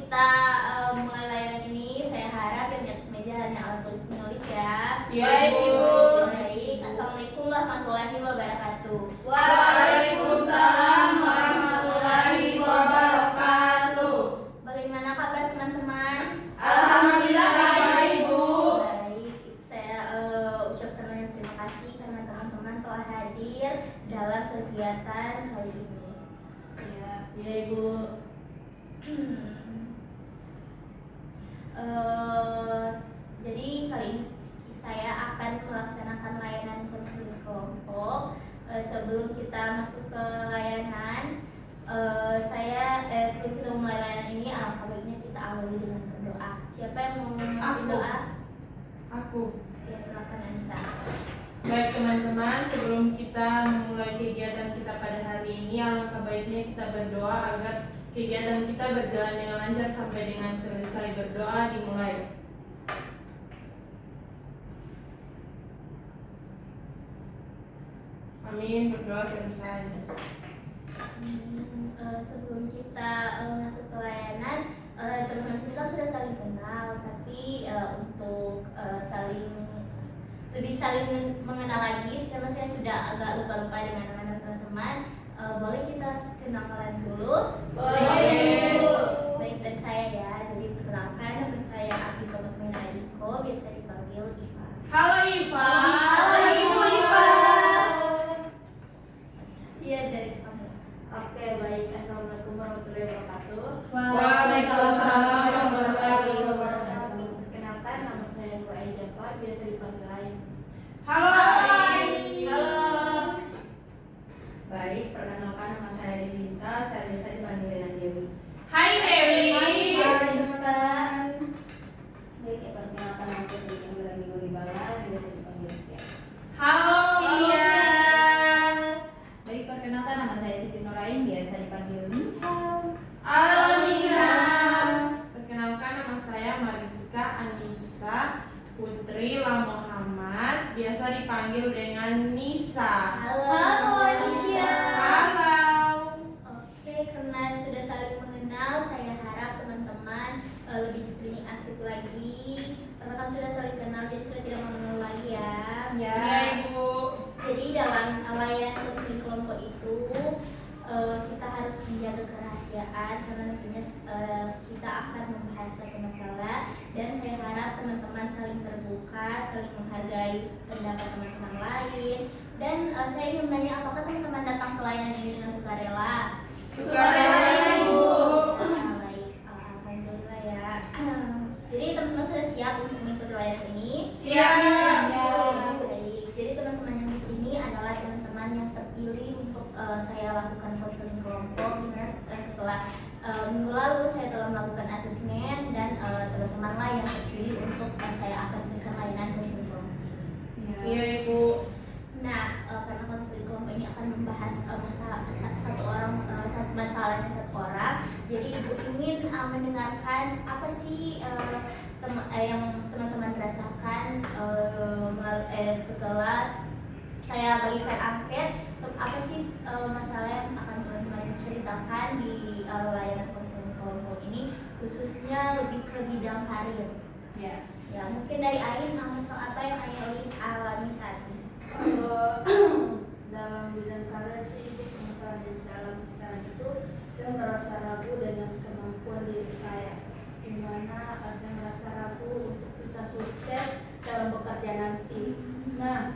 kita mulai layanan ini, saya harap yang di atas meja hanya alat tulis menulis ya. Baik, Ibu. Baik, Assalamualaikum warahmatullahi wabarakatuh. Waalaikumsalam warahmatullahi wabarakatuh. Bagaimana kabar teman-teman? Alhamdulillah baik, Ibu. Baik, saya ucapkan banyak terima kasih karena teman-teman telah hadir dalam kegiatan kali ini. Ya, Ibu. Jadi kali ini saya akan melaksanakan layanan konseling kelompok. Sebelum kita masuk ke layanan, sebelum kita mulai layanan ini, alangkah baiknya kita awali dengan berdoa. Siapa yang mau memimpin doa? Aku. Ya, silakan Anissa. Baik teman-teman, sebelum kita memulai kegiatan kita pada hari ini, alangkah baiknya kita berdoa agar kegiatan kita berjalan dengan lancar sampai dengan selesai. Berdoa dimulai. Amin, berdoa selesai. Sebelum kita masuk ke layanan, teman-teman sini kan sudah saling kenal, tapi untuk lebih saling mengenal lagi, karena saya sudah agak lupa-lupa dengan nama teman-teman. Boleh kita kenalan dulu? Boleh. Baik, dari saya ya. Jadi perkenalkan, nama saya Afifah Nurmina Adiko, biasa dipanggil Iva. Halo Iva. Halo Ibu Iva. Iya, dari kamu. Oke, baik. Assalamualaikum warahmatullahi wabarakatuh. Waalaikumsalam warahmatullahi wabarakatuh. Perkenalkan, nama saya Nur Ain Jafar, biasa dipanggil Ain. Halo. Halo. Baik, perkenalkan nama saya Devinta, saya biasa dipanggil dengan Dewi. Hai Dewi. Hai teman-teman. Baik, perkenalkan nama saya Dewi dari Minggu di Bala, biasa dipanggil Tia. Halo Fia. Baik, perkenalkan nama saya Siti Nurain, biasa dipanggil Nihal. Halo Nina. Perkenalkan nama saya Mariska Anissa Putri La Muhammad, biasa dipanggil dengan Nisa. Halo Aisyah. Halo. Oke, karena sudah saling mengenal, saya harap teman-teman lebih sering aktif lagi. Karena kan sudah saling kenal, jadi sudah tidak mengenal lagi ya. Ya Ibu. Jadi dalam layanan konseling kelompok itu kita harus menjaga kerahasiaan karena nantinya kita akan membahas satu masalah, dan saya harap teman-teman saling terbuka, saling menghargai pendapat teman-teman lain. Dan saya ingin menanya, apakah teman-teman datang ke layanan ini dengan sukarela? Sukarela Ibu. Baik, alhamdulillah ya. Jadi teman-teman sudah siap untuk mengikuti layanan ini? Siap. Baik, jadi teman-teman yang di sini adalah teman-teman yang terpilih untuk saya lakukan konseling kelompok. Dimana setelah minggu lalu saya telah melakukan asesmen, dan teman-teman lain yang terpilih untuk saya akan berikan layanan konseling kelompok ini. Iya Ibu. Nah, karena konseling kelompok ini akan membahas masalahnya satu orang, jadi Ibu ingin mendengarkan apa sih yang teman-teman rasakan setelah saya bagikan angket, apa sih masalah yang akan teman-teman ceritakan di layanan konseling kelompok ini, khususnya lebih ke bidang karir. Ya. Ya, mungkin dari Ain, masalah apa yang Ain alami saat ini? Dalam bidang karir sih, permasalahan yang saya alami sekarang itu, saya merasa ragu dengan kemampuan diri saya, di mana saya merasa ragu untuk bisa sukses dalam bekerja nanti. Nah,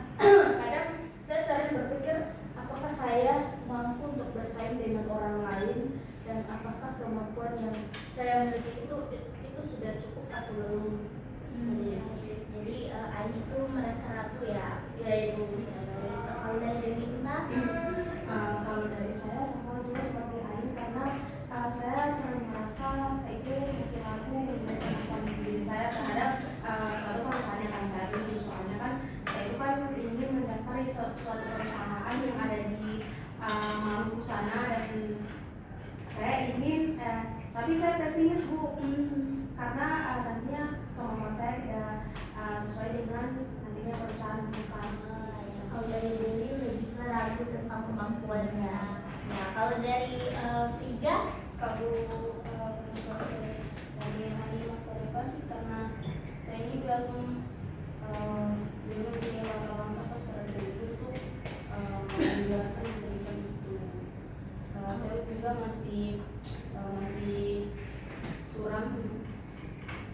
kadang saya sering berpikir, apakah saya mampu untuk bersaing dengan orang lain, dan apakah kemampuan yang saya miliki itu sudah cukup atau belum? Jadi Ain itu merasa ragu ya? Ya Ibu. Ya, baik. Kalau dari Devinta? Kalau dari saya sama juga seperti Ain, karena saya sering merasa saya itu masih ragu dengan kemampuan diri saya terhadap suatu perusahaan yang akan saya tuju. Soalnya kan saya itu kan ingin mendaftar di suatu perusahaan yang ada di Maluku sana, dan saya ingin tapi saya pesimis Bu, karena nantinya kemampuan saya tidak sesuai dengan nantinya perusahaan bukan. Kalau dari Dewi lebih ke ragu tentang kemampuannya. Nah, kalau dari Friga? Kalau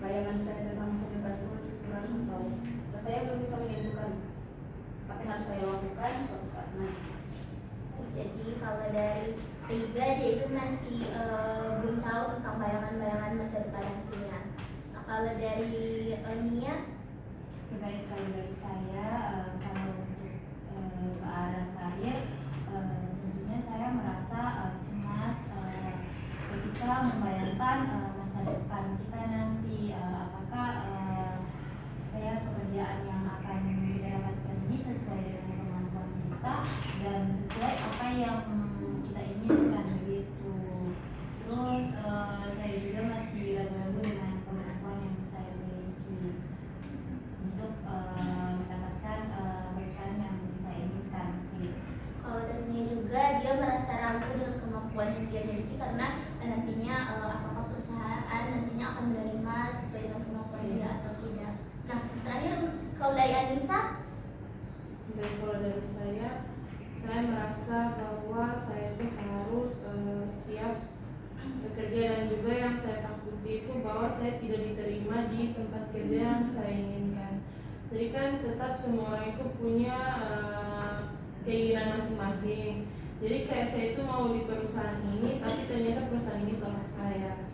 bayangan saya tentang masa depan itu masih kurang atau saya belum bisa menentukan apa yang harus saya lakukan suatu saat nanti. Jadi kalau dari Riga dia itu masih belum tahu tentang bayangan-bayangan masa depan nantinya. Nah, kalau dari Nia, Baik, kalau dari saya, kalau untuk ke arah karir, tentunya saya merasa cemas ketika membayangkan masa depan kita nanti, apakah apa ya, pekerjaan yang akan kita dapatkan ini sesuai dengan kemampuan kita dan sesuai apa yang kita inginkan begitu. Terus saya juga masih ragu-ragu dengan kemampuan yang saya miliki untuk mendapatkan perusahaan yang saya inginkan gitu. kalau dari Nia juga dia merasa ragu dengan kemampuan yang dia miliki karena nantinya apakah perusahaan nantinya akan menerima sesuai dengan kemampuan dia atau tidak. Nah, terakhir kalau dari Anissa, Dan kalau dari saya merasa bahwa saya itu harus siap bekerja, dan juga yang saya takuti itu bahwa saya tidak diterima di tempat kerja yang saya inginkan. Jadi kan tetap semua orang itu punya keinginan masing-masing. Jadi kayak saya itu mau di perusahaan ini, tapi ternyata perusahaan ini tolak saya.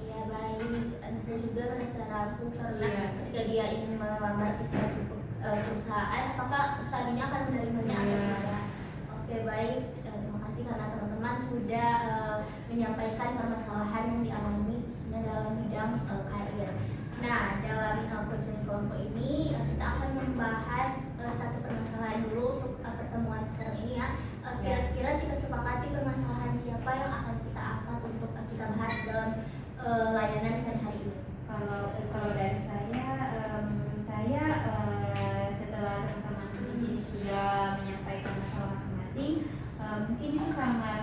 ya baik, Anissa juga merasa ragu karena Iya. ketika dia ingin melamar di suatu perusahaan, apakah perusahaan ini akan menerimanya atau Iya. tidak. Oke baik, terima kasih karena teman-teman sudah menyampaikan permasalahan yang dialami khususnya dalam bidang karir. Nah, dalam coaching kelompok ini kita akan membahas satu permasalahan dulu untuk pertemuan sekarang ini ya. Kira-kira kita sepakati permasalahan siapa yang akan kita angkat untuk kita bahas dalam layanan pada hari ini. Kalau dari saya, menurut saya setelah teman-teman di sini sudah menyampaikan masalah masing-masing, mungkin itu sangat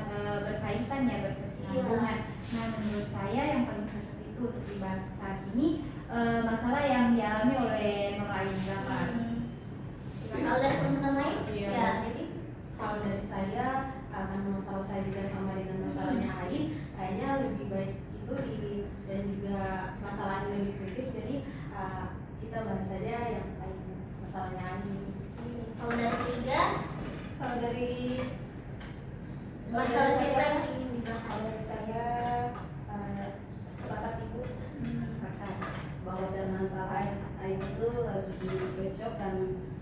berkaitan ya, berkesinambungan. Nah, menurut saya yang paling cocok itu untuk dibahas saat ini masalah yang dialami oleh Nur Ain. Kalau dari teman-teman lain, Iya. ya jadi Kalau dari saya, karena masalah saya juga sama dengan masalahnya Ain, kayaknya lebih baik itu dan juga masalah yang lebih kritis, jadi kita bahas saja yang paling masalahnya Ain ini. kalau dari Riga, Kalau dari masalah dari siapa saya, yang ingin dibahas? kalau dari saya sepakat ibu sepakat bahwa dalam masalah air itu lebih cocok, dan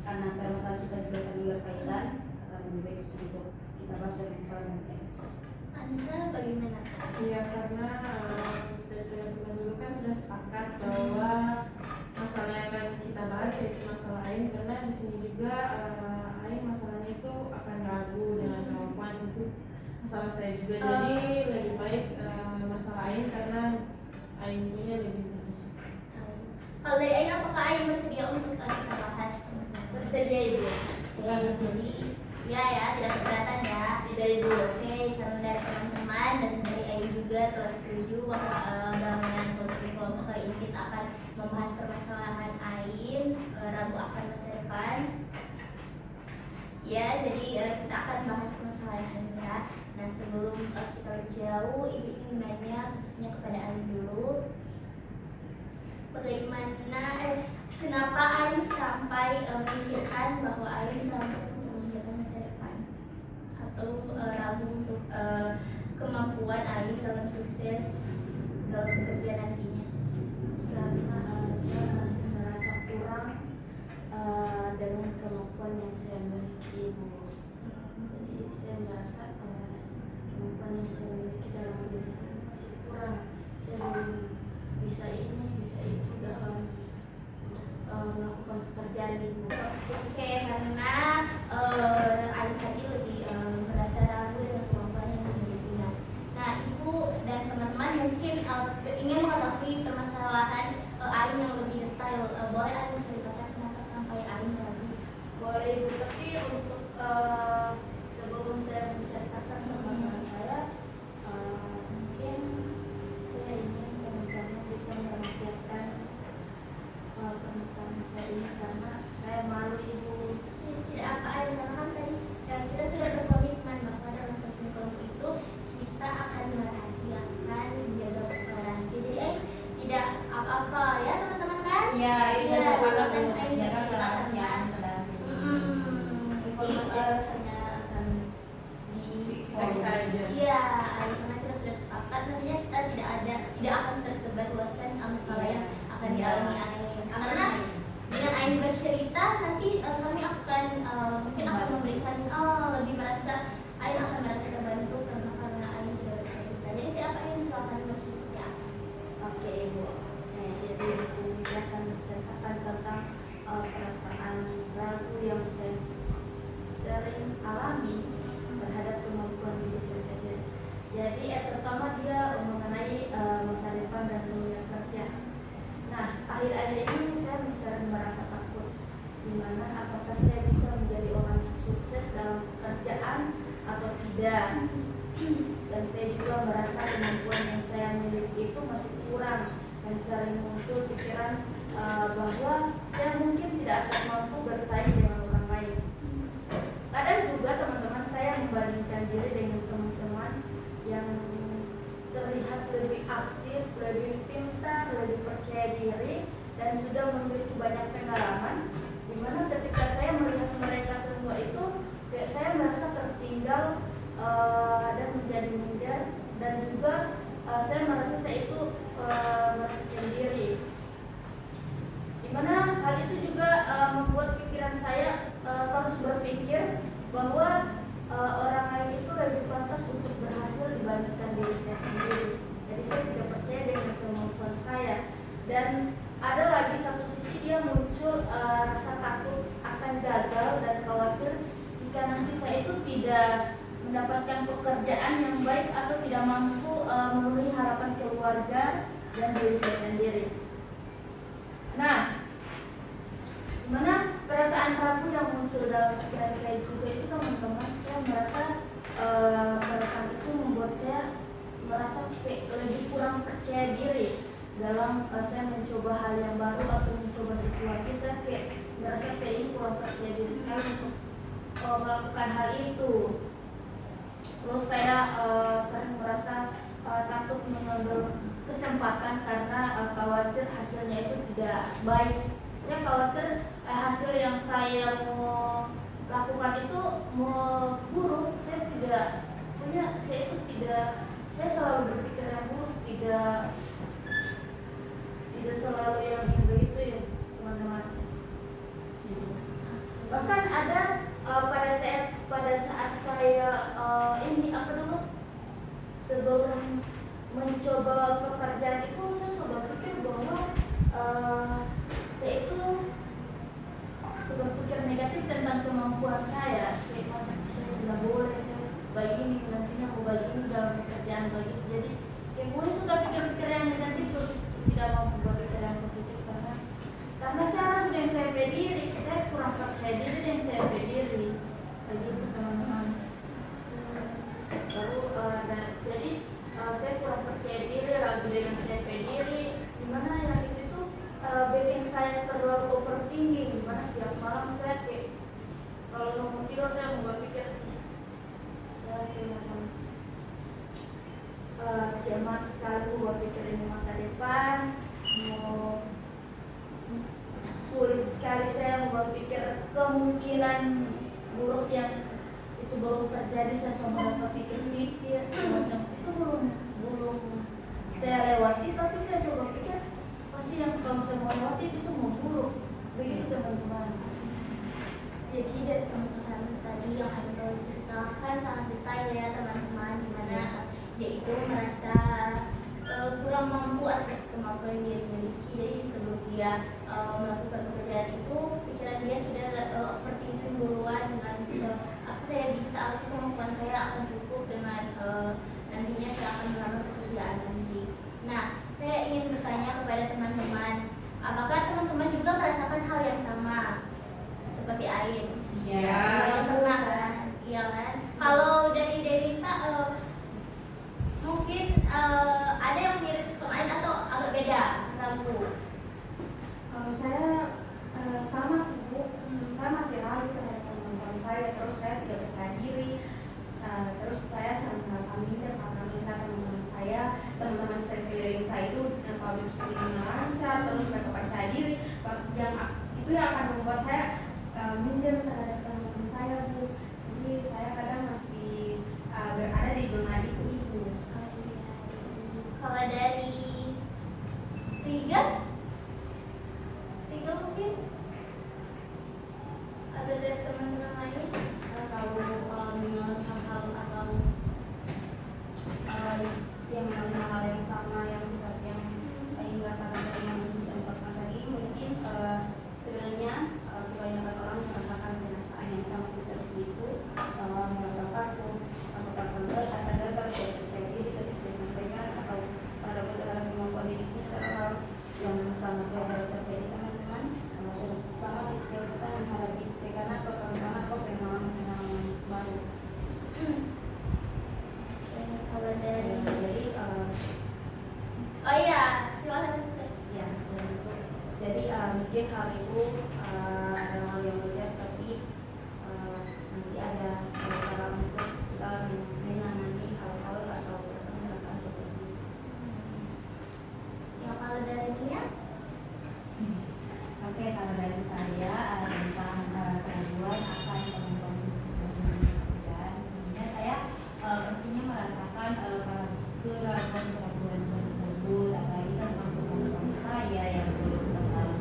karena permasalahan kita juga saling berkaitan, akan lebih baik untuk kita bahas dari masalah yang lain. Anissa bagaimana? Iya, karena dari teman-teman juga kan sudah sepakat bahwa masalah yang akan kita bahas yaitu masalah Ain, karena di sini juga Ain masalahnya itu akan ragu dengan kemampuan untuk masalah saya juga. Jadi lebih baik masalah Ain karena Ain punya lebih banyak. Kalau dari Ain, apakah Ain bersedia untuk kita bahas? Bersedia ibu. Ya, jadi ya tidak keberatan ya. Tidak ibu. Oke, karena dari teman-teman dan dari Ain juga telah setuju bahwa dalam layanan coaching kelompok kali ini kita akan membahas permasalahan Ain, ragu akan masa depan. Ya, jadi kita akan bahas permasalahan Ain ya. Nah, sebelum kita lebih jauh, ibu ingin nanya khususnya kepada Ain dulu. Bagaimana kenapa Ain sampai memikirkan bahwa Ain ragu untuk memikirkan masa depan atau ragu untuk kemampuan Ain dalam sukses dalam bekerja nantinya? Karena saya masih merasa kurang dengan kemampuan yang saya miliki, Bu. Jadi saya merasa kemampuan yang saya miliki dalam diri saya masih kurang. Saya belum bisa ini, bisa itu dalam melakukan pekerjaan ibu. Oke, karena Ain tadi lebih merasa ragu dengan kemampuan yang dimilikinya. Nah, ibu dan teman-teman mungkin ingin mengetahui permasalahan Ain yang lebih detail. Boleh Ain ceritakan kenapa sampai Ain ragu? Boleh ibu, tapi untuk sebelum saya menceritakan permasalahan saya, mungkin saya ingin teman-teman bisa merahasiakan permasalahan saya ini karena saya malu ibu. Tidak apa Ain, karena kan tadi kita sudah berkomitmen bahwa dalam coaching kelompok itu kita akan merahasiakan, menjaga rahasia. Jadi Ain tidak apa-apa Ya, itu Iya, sepakat silakan untuk Ain menjaga bercerita kerahasiaan karena pada hari ini. informasi hanya akan Kita aja. iya, karena kita sudah sepakat nantinya kita tidak akan tersebar luaskan masalah yang akan dialami Ain. Karena dengan Ain bercerita nanti kami akan mungkin akan memberikan lebih merasa Ain akan merasa terbantu karena Ain sudah bercerita. Jadi apa Ain silakan bercerita. Oke Ibu. Jadi di sini saya akan menceritakan tentang perasaan ragu yang saya sering alami terhadap kemampuan diri saya sendiri. Jadi pertama dia mengenai masa depan dan dunia kerja. Nah, akhir-akhir ini saya sering merasa takut, dimana apakah saya bisa menjadi orang yang sukses dalam pekerjaan atau tidak. Dan saya juga merasa kemampuan yang saya miliki itu masih kurang, dan sering muncul pikiran bahwa saya mungkin tidak akan mampu bersaing dengan orang lain. Kadang juga teman-teman saya membandingkan diri dengan teman-teman yang terlihat lebih aktif, lebih pintar, lebih percaya diri, dan sudah memiliki banyak pengalaman. Dimana ketika saya melihat mereka semua itu, saya merasa tertinggal dan menjadi minder, dan juga saya merasa saya itu merasa sendiri. Dimana hal itu juga membuat pikiran saya terus berpikir bahwa orang lain itu lebih pantas untuk berhasil dibandingkan diri saya sendiri. Jadi saya tidak percaya dengan kemampuan saya. Dan ada lagi satu sisi dia muncul rasa takut akan gagal dan khawatir jika nanti saya itu tidak mendapatkan pekerjaan yang baik atau tidak mampu memenuhi harapan keluarga dan diri saya sendiri. Nah, dimana perasaan ragu yang muncul dalam pikiran saya juga itu teman-teman, saya merasa perasaan itu membuat saya merasa lebih kurang percaya diri dalam saya mencoba hal yang baru atau mencoba sesuatu. Saya kayak merasa saya ini kurang percaya diri sekali untuk melakukan hal itu. Terus saya sering merasa takut mengambil kesempatan karena khawatir hasilnya itu tidak baik. Saya khawatir hasil yang saya mau lakukan itu mau buruk. Saya selalu berpikir yang buruk, tidak selalu yang begitu ya teman-teman. Bahkan ada pada saat saya sebelum mencoba pekerjaan itu, saya sudah pikir bahwa saya itu sudah pikir negatif tentang kemampuan saya. Kayak macam saya tidak boleh, saya begini nantinya mau begini dalam pekerjaan begitu. Jadi kayak gue sudah pikir-pikir yang negatif, tidak mau berpikir yang positif karena saya ragu dengan saya berdiri, saya kurang percaya diri dengan saya berdiri. Begitu teman-teman. Lalu jadi saya kurang percaya diri, ragu dengan saya berdiri, dimana yang itu bikin saya terlalu overthinking. Dimana tiap malam saya kayak kalau mau tidur saya mau berpikir, saya kayak macam cemas sekali berpikir ini masa depan, mau sulit sekali saya berpikir kemungkinan buruk yang itu belum terjadi. Saya semua berpikir-pikir macam itu belum saya lewati, tapi saya coba pikir pasti yang kalau saya mau lewati itu mau buruk. Begitu teman-teman. Jadi dari permasalahan tadi yang Ain ceritakan sangat detail ya teman-teman, dimana dia itu merasa kurang mampu atas kemampuan yang dia miliki. Jadi sebelum dia melakukan pekerjaan itu, pikiran dia sudah overthinking duluan dengan apa saya bisa, apa kemampuan saya akan cukup dengan nantinya saya akan melamar pekerjaan nanti. Nah, saya ingin bertanya kepada teman-teman, apakah teman-teman juga merasakan hal yang sama seperti Ain? Iya. Pernah kan? Iya kan? Kalau dari Devita mungkin ada yang mirip sama Ain atau agak beda ragu? Kalau saya sama sih Bu, saya masih ragu terhadap kemampuan saya, terus saya tidak percaya diri, terus saya sangat merasa minder karena melihat teman-teman saya itu public speaking lancar, terus mereka percaya diri, itu yang akan membuat saya minder terhadap teman-teman saya, Bu. Jadi saya kadang masih berada di zona itu Ibu. Kalau dari Riga mungkin ada dari teman-teman lain. Kalau dengan hal-hal atau yang mengalami hal yang sama yang ingin merasakan dari yang sudah dikatakan tadi, mungkin sebenarnya kebanyakan orang merasakan perasaan yang sama seperti itu, merasa takut atau takut atau gagal terjadi tadi sudah sampaikan, atau pada dalam kemampuan dirinya hal yang sama terjadi teman-teman. Sudah banget kita menghadapi karena kok pengalaman baru. Kalau dari Jadi oh iya, silakan. ya, jadi mungkin hal itu ada hal yang wajar, tapi nanti ada cara untuk kita menangani hal-hal atau perasaan seperti itu. Ya kalau dari Nia, Oke, kalau dari saya tentang keraguan akan kemampuan dan tentunya saya pastinya merasakan keraguan tersebut, apalagi tentang kemampuan saya yang belum terlalu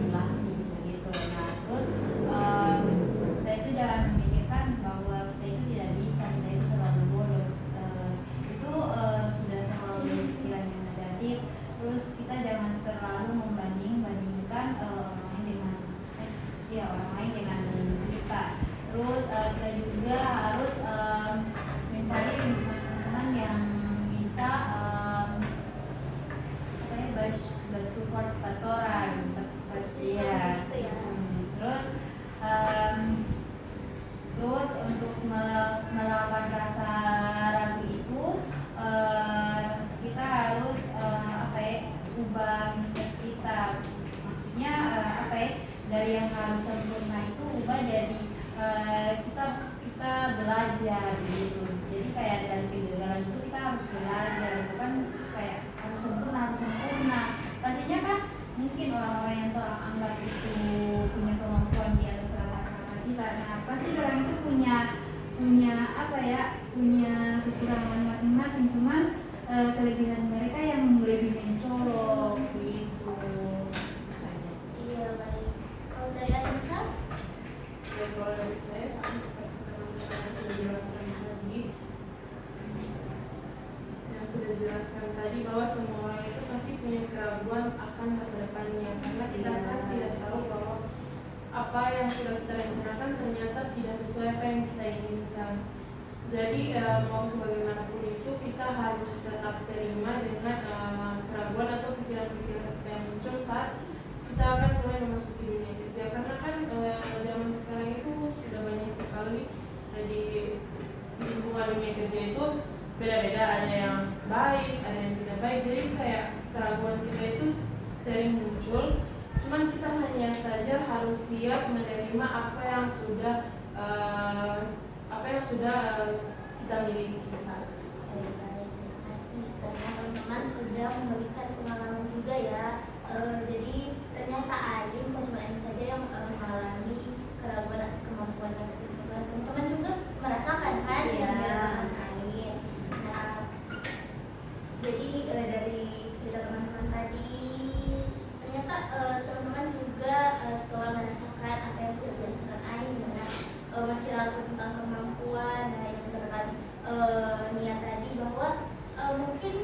dilatih begitu. Nah, terus kita itu jangan memikirkan bahwa kita itu tidak bisa, kita itu terlalu bodoh. Itu sudah terlalu pikiran yang negatif. Terus kita jangan terlalu membandingkan orang lain dengan kita. Terus kita juga harus mencari lingkungan yang bisa bersupport orang ya. Terus untuk melawan rasa ragu itu kita harus ubah mindset kita. Maksudnya dari yang harus sempurna itu ubah jadi kita belajar gitu. Jadi kayak dari kegagalan itu kita harus belajar, bukan kayak harus sempurna. Pastinya kan mungkin orang-orang yang orang anggap itu punya kemampuan di atas rata-rata kita. Nah, pasti orang itu punya kekurangan masing-masing, cuman kelebihan mereka yang lebih mencolok gitu. Saja. iya baik. Kalau dari Anissa, Ya, kalau dari saya sama seperti teman-teman yang sudah jelaskan tadi, bahwa semua orang itu pasti punya keraguan akan masa depannya, karena kita kan tidak tahu bahwa apa yang sudah kita rencanakan ternyata tidak sesuai apa yang kita inginkan. Jadi mau sebagaimanapun itu kita harus tetap terima dengan keraguan atau pikiran-pikiran kita yang muncul saat kita akan mulai memasuki dunia kerja, karena kan zaman sekarang itu sudah banyak sekali di lingkungan dunia kerja itu beda-beda, ada yang baik, ada yang tidak baik. Jadi kayak keraguan kita itu sering muncul, cuman kita hanya saja harus siap menerima apa yang sudah kita miliki saat ini. baik, terima kasih karena teman-teman sudah memberikan pengalaman juga ya. Jadi ternyata Ain bukan cuma ini saja yang mengalami keraguan atas kemampuan teman-teman juga merasakan kan Iya. yang dirasakan Ain. Nah, jadi dari cerita teman-teman tadi ternyata teman-teman juga telah merasakan apa yang sudah dirasakan Ain, dimana masih ragu tentang kemampuan. Nah, yang dikatakan Nia tadi bahwa mungkin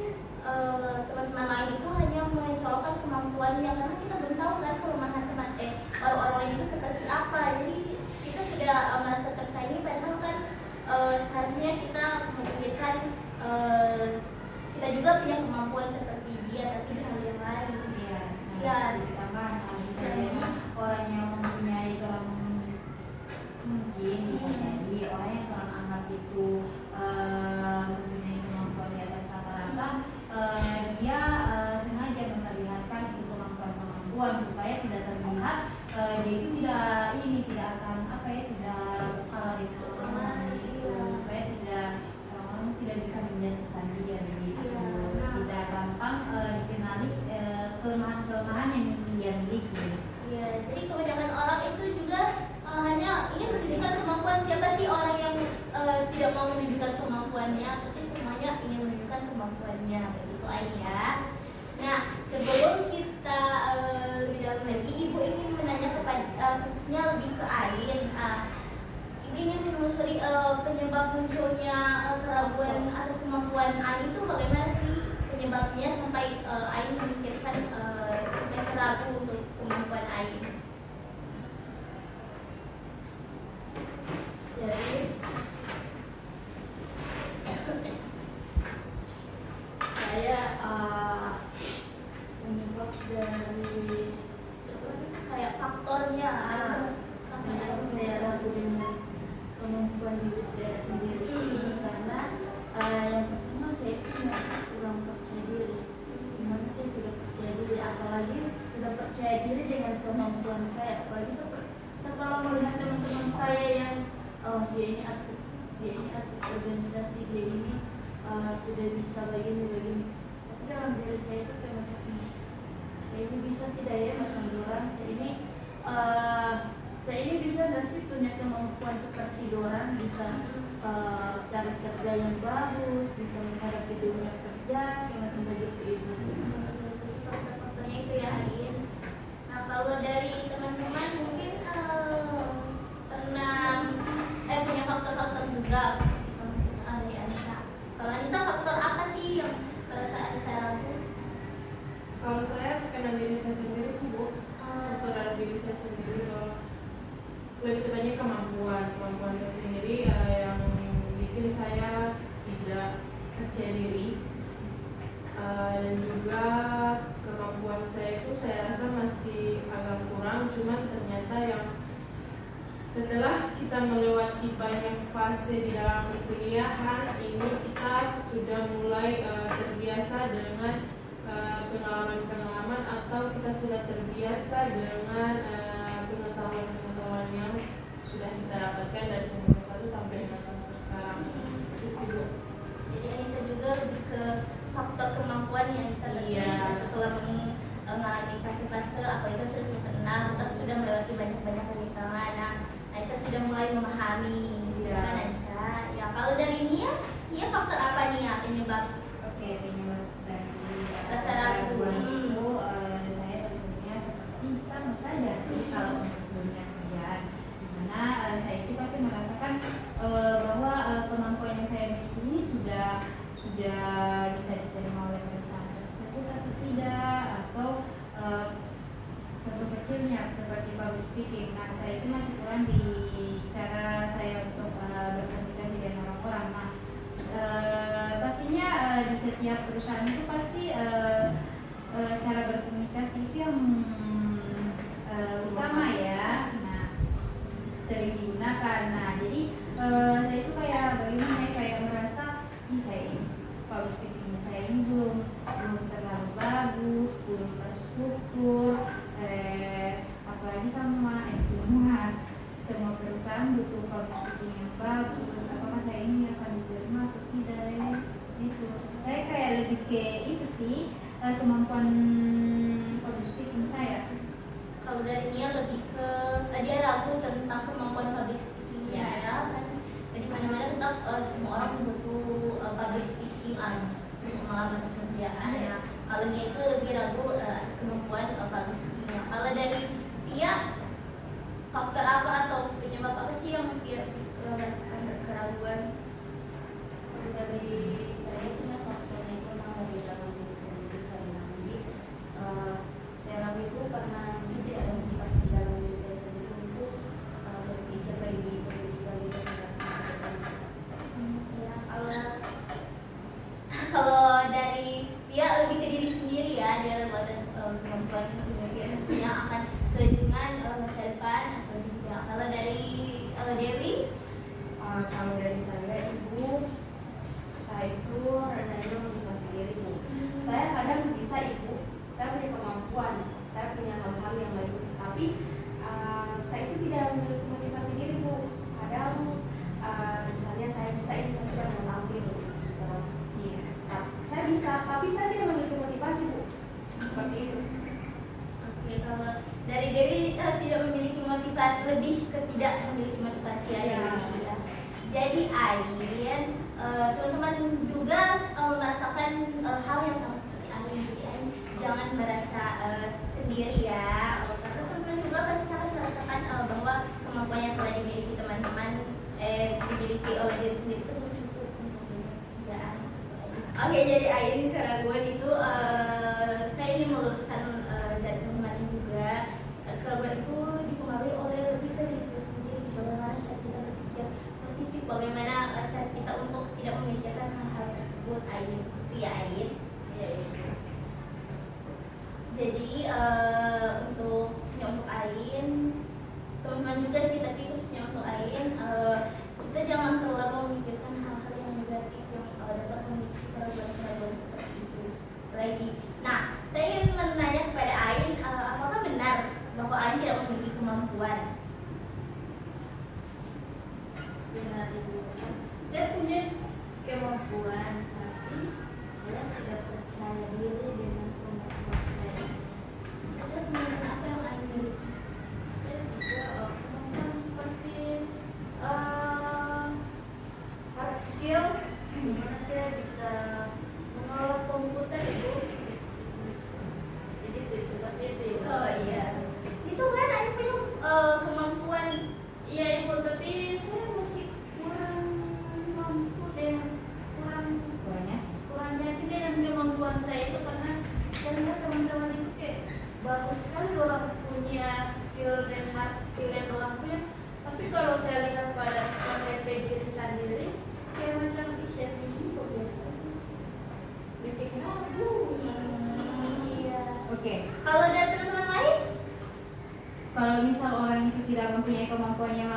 teman-teman lain itu hanya mencolokkan kemampuannya, karena kita belum tahu kan kelemahan orang lain itu seperti apa. Jadi kita sudah merasa tersaingi, padahal kan seharusnya kita memikirkan kita juga punya kemampuan seperti dia, tapi di hal yang lain. Iya. Iya. Ditambah bisa jadi orang yang mempunyai mungkin bisa jadi orang yang orang anggap itu mempunyai kemampuan di atas rata-rata, dia sengaja memperlihatkan itu kemampuan supaya tidak terlihat dia itu tidak akan tidak kalah dengan orang gitu, supaya orang-orang tidak bisa menjatuhkan dia begitu, tidak gampang dikenali kelemahan-kelemahan yang dia miliki. Iya, jadi penyebab dari kayak faktornya sampai akhirnya saya ragu dengan kemampuan diri saya sendiri karena yang pertama saya itu merasa kurang percaya diri. Gimana saya tidak percaya diri, apalagi tidak percaya diri dengan kemampuan saya, apalagi setelah melihat teman-teman saya yang dia ini aktif organisasi, dia ini sudah bisa begini, tapi dalam diri saya itu kayak macam ini, saya ini bisa tidak ya macam orang, saya ini bisa nggak sih punya kemampuan seperti orang, bisa cari kerja yang bagus, bisa menghadapi dunia kerja yang macam begitu itu. Faktornya itu ya Ain. Nah kalau dari teman-teman mungkin pernah punya faktor-faktor juga. Anissa, kalau Anissa faktor apa sih yang pada saat Anissa ragu? Kalau saya kenal diri saya sendiri sih Bu, faktor dalam diri saya sendiri, kalau lebih tepatnya kemampuan saya sendiri yang bikin saya tidak percaya diri, dan juga kemampuan saya itu saya rasa masih agak kurang, cuman ternyata yang setelah kita melewati banyak fase di dalam perkuliahan ini, kita sudah mulai terbiasa dengan pengalaman-pengalaman, atau kita sudah terbiasa dengan pengetahuan-pengetahuan yang sudah kita dapatkan dari semester 1 sampai dengan semester sekarang. Itu sih Bu. Jadi Anissa juga lebih ke faktor kemampuan yang bisa setelah mengalami fase-fase apa itu terus semester 6 kita sudah melewati banyak rintangan. Nah, Anissa sudah mulai memahami kan Anissa. Ya kalau dari Nia faktor apa nih ya penyebab? Oke, penyebab dari Rasa ragu itu saya tentunya seperti sama saja sih kalau untuk dunia kerjaan, dimana saya itu pasti merasakan bahwa kemampuan yang saya miliki ini sudah bisa diterima oleh perusahaan tersebut atau tidak, atau contoh kecilnya seperti public speaking. Nah, saya itu masih kurang di cara saya untuk berkomunikasi dengan orang-orang. Nah, pastinya di setiap perusahaan itu pasti cara berkomunikasi itu yang utama ya. Nah, sering digunakan. Nah, jadi saya itu kayak bagaimana ya, kayak merasa saya ini public speaking saya ini belum terlalu bagus, belum terstruktur, apalagi semua perusahaan butuh public speaking yang bagus. Apakah saya ini akan diterima atau tidak ya? Itu saya kayak lebih ke itu sih, kemampuan public speaking saya. Kalau dari Nia lebih ke dia ragu tentang kemampuan public speaking-nya ya kan. Jadi mana-mana tetap semua orang butuh public speaking pengalaman pekerjaan ya. Kalau Nia itu lebih ragu atas kemampuan public speaking-nya. Kalau dari Tia faktor apa atau penyebab apa sih yang merasakan keraguan? Dari saya itu faktornya itu memang dari dalam diri sendiri, karena nanti saya ragu itu karena tidak ada motivasi dalam diri saya sendiri untuk berpikir lagi positif lagi dan masa depan. Ya, kalau dari dia lebih ke diri sendiri ya, dia lebih atas kemampuan kemudian yang akan sesuai dengan masa depan atau tidak. Kalau dari Dewi, Kalau dari saya itu rendah motivasi diri Bu. Saya kadang bisa saya punya kemampuan, saya punya hal-hal yang baik, tapi saya itu tidak memiliki motivasi diri Bu. Kadang misalnya saya sudah mau tampil terus, saya bisa, tapi saya tidak memiliki motivasi Bu. Seperti itu. oke, kalau dari Dewi tidak memiliki motivasi, lebih ke tidak memiliki motivasi ya. Dewi, ya. Jadi Ain, teman-teman juga merasakan hal yang sama seperti Ain. Jadi Ain jangan merasa sendiri ya, karena teman-teman juga pasti akan merasakan bahwa kemampuan yang telah dimiliki teman-teman dimiliki oleh diri sendiri itu belum cukup untuk pekerjaan. Oke, jadi Ain keraguan itu saya ingin meluruskan dari teman-teman juga, keraguan itu dipengaruhi oleh lebih ke diri kita sendiri, bagaimana cara kita berpikir positif, bagaimana cara kita untuk tidak memikirkan hal-hal tersebut. Ain itu ya Ain. Jadi untuk khususnya untuk Ain, teman-teman juga sih, tapi khususnya untuk Ain, kita jangan terlalu memikirkan hal-hal yang negatif yang dapat memicu keraguan-keraguan seperti itu lagi. Nah, saya ingin menanya kepada Ain, apakah benar bahwa Ain tidak memiliki kemampuan? Benar Ibu. Saya punya kemampuan, tapi saya tidak percaya diri dengan kemampuan saya. Ada kemampuan apa yang Ain miliki? Saya bisa kemampuan seperti hard skill, dimana saya bisa mengelola komputer Ibu. Jadi itu seperti itu ya. Oh iya, itu kan Ain punya kemampuan. Iya Ibu, tapi saya masih kurang mampu dengan kurang yakin dengan kemampuan saya itu, karena saya lihat teman-teman itu kayak bagus sekali orang punya skill dan hard skill yang orang punya, tapi kalau saya lihat pada saya diri sendiri kayak macam bisa tinggi kok biasa bikin ragu. Iya. Oke. Kalau dari teman-teman lain? Kalau misal orang itu tidak mempunyai kemampuan yang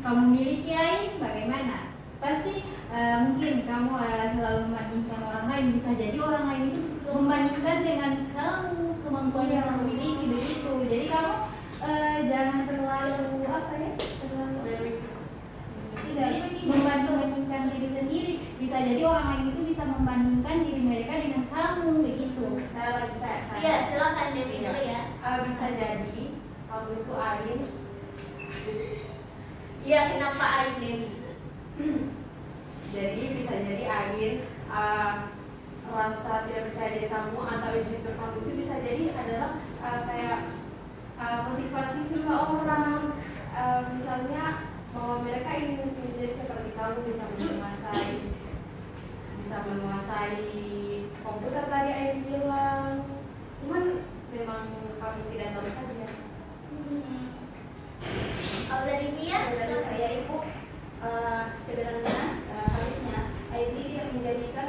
kamu miliki, Ain, bagaimana? Pasti mungkin kamu selalu membandingkan orang lain. Bisa jadi orang lain itu membandingkan dengan kamu kemampuan yang kamu miliki begitu. Jadi kamu jangan terlalu tidak membandingkan diri sendiri. Bisa jadi orang lain itu bisa membandingkan diri mereka dengan kamu begitu. Saya Iya, silakan Dewi dulu ya. bisa jadi waktu itu Ain Iya, kenapa Ain Dewi? jadi bisa jadi Ain rasa tidak percaya diri kamu atau insecure kamu itu bisa jadi adalah kayak motivasi seseorang, misalnya bahwa mereka ingin menjadi seperti kamu, bisa menguasai komputer tadi Ain bilang, cuman memang kamu tidak tahu saja. Kalau dari Mia, Dari saya Ibu, sebenarnya harusnya IT tidak menjadikan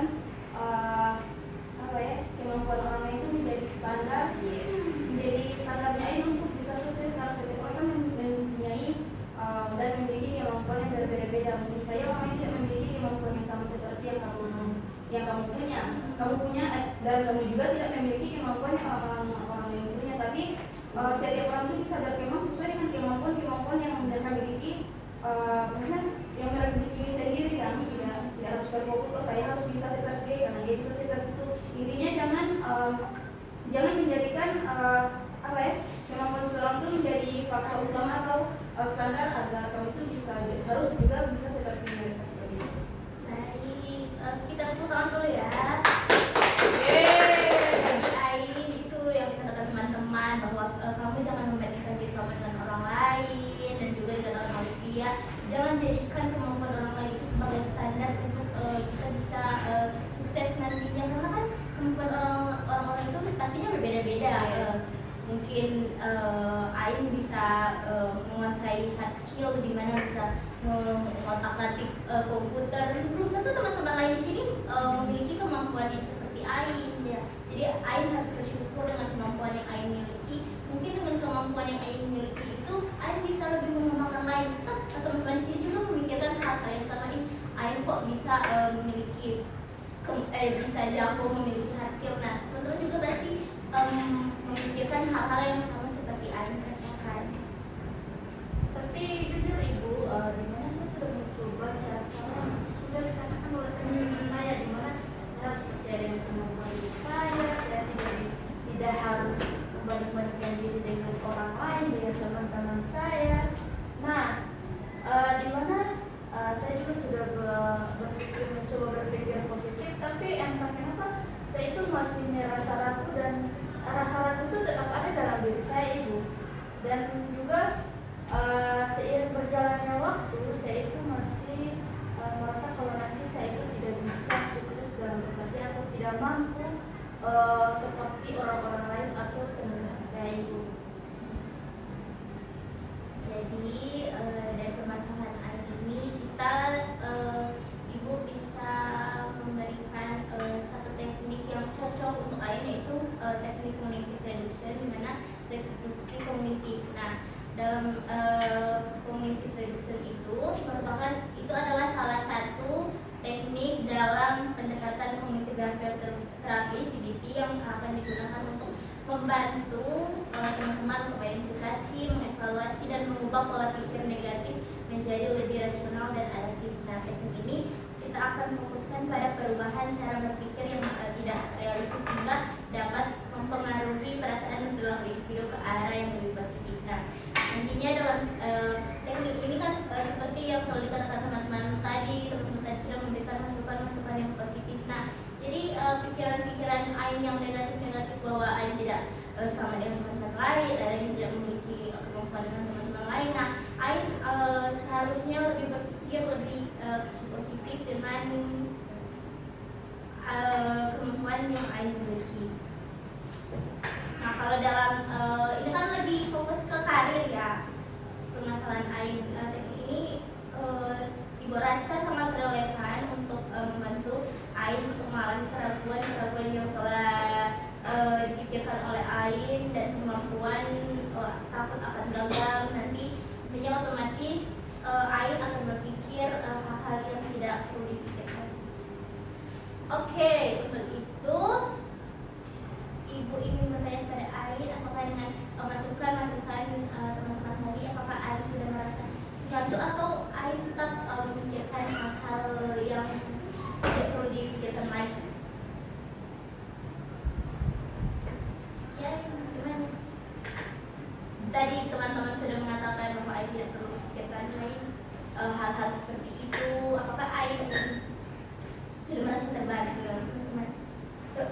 kemampuan orang lain itu menjadi standar, menjadi standarnya ini untuk bisa sukses, karena setiap orang kan mempunyai dan memiliki kemampuan yang berbeda-beda. Mungkin saya orang lain tidak memiliki kemampuan yang sama seperti yang kamu punya. Kamu punya dan kamu juga tidak memiliki kemampuan yang orang lain punya, tapi setiap orang itu bisa berkembang sesuai dengan kemampuan yang mereka miliki, maksudnya yang mereka miliki sendiri kan. Tidak harus berfokus saya harus bisa seperti karena dia bisa seperti itu. Intinya jangan menjadikan kemampuan seseorang itu menjadi faktor utama atau standar agar kamu itu harus juga bisa seperti mereka seperti itu. Baik, kita tepuk tangan dulu ya. Jadi Ain itu yang dikatakan teman-teman bahwa kamu jangan membandingkan diri kamu dengan orang lain, dan juga dikatakan oleh Pia, jangan jadikan kemampuan orang lain itu sebagai standar untuk kita bisa sukses nantinya, karena kan kemampuan orang-orang itu pastinya berbeda-beda. Mungkin Ain bisa menguasai hard skill, di mana bisa mengotak-atik komputer. Belum tentu teman-teman lain di sini memiliki kemampuan yang seperti Ain ya. Jadi Ain harus bersyukur dengan kemampuan yang Ain miliki. Mungkin dengan kemampuan yang Ain miliki itu Ain bisa lebih mengembangkan lain. Teman-teman di sini juga memikirkan hal yang sama ini. Ain kok bisa memiliki bisa jago memiliki hard skill. Nah, teman-teman juga pasti memikirkan hal-hal yang sama seperti Ain rasakan. Tapi jujur Ibu, dimana saya sudah mencoba cara-cara yang sudah dikatakan oleh teman-teman saya, dimana saya harus percaya dengan kemampuan diri saya tidak harus membanding-bandingkan diri dengan orang lain, dengan teman-teman saya. Nah, dimana saya juga sudah mencoba berpikir positif, tapi entah kenapa saya itu masih merasa ragu, dan rasa ragu itu tetap ada dalam diri saya Ibu. Dan juga seiring berjalannya waktu, saya itu masih merasa kalau nanti saya itu tidak bisa sukses dalam bekerja atau tidak mampu seperti orang-orang lain atau teman-teman saya Ibu. Jadi dari permasalahan Ain ini kita Ibu bisa memberikan satu teknik yang cocok untuk Ain, yaitu teknik kognitif. Nah, dalam cognitive reduction itu merupakan itu adalah salah satu teknik dalam pendekatan cognitive behavioral therapy CBT yang akan digunakan untuk membantu teman-teman untuk mengidentifikasi, mengevaluasi dan mengubah pola pikir negatif menjadi lebih rasional dan adaptif. Nah, teknik ini kita akan fokuskan pada perubahan cara berpikir yang tidak realistis sehingga dapat mempengaruhi perasaan dan perilaku individu ke arah yang lebih positif. Nah, nantinya dalam teknik ini kan seperti yang telah dikatakan teman-teman tadi sudah memberikan masukan-masukan yang positif. Nah, jadi pikiran-pikiran Ain yang negatif-negatif bahwa Ain tidak sama dengan teman-teman lain, Ain tidak memiliki kemampuan dengan teman-teman lain. Nah, Ain seharusnya lebih berpikir lebih positif dengan kemampuan yang Ain miliki. Nah, kalau dalam ini kan lebih fokus ke karir ya, permasalahan Ain. Teknik ini Ibu rasa sangat relevan untuk membantu Ain untuk mengalami keraguan yang telah dipikirkan oleh Ain dan kemampuan takut akan gagal nanti. Tentunya otomatis Ain akan berpikir hal-hal yang tidak perlu dipikirkan. Oke, untuk itu Ibu ingin bertanya pada Ain apakah dengan masukan-masukan teman-teman tadi apakah Ain sudah merasa sesuatu atau Ain tetap memikirkan hal-hal yang tidak perlu dipikirkan lagi? Ya, gimana? Tadi teman-teman sudah mengatakan bahwa Ain tidak perlu memikirkan lain hal-hal seperti itu. Apakah Ain sudah merasa terbantu dengan teman-teman? Saya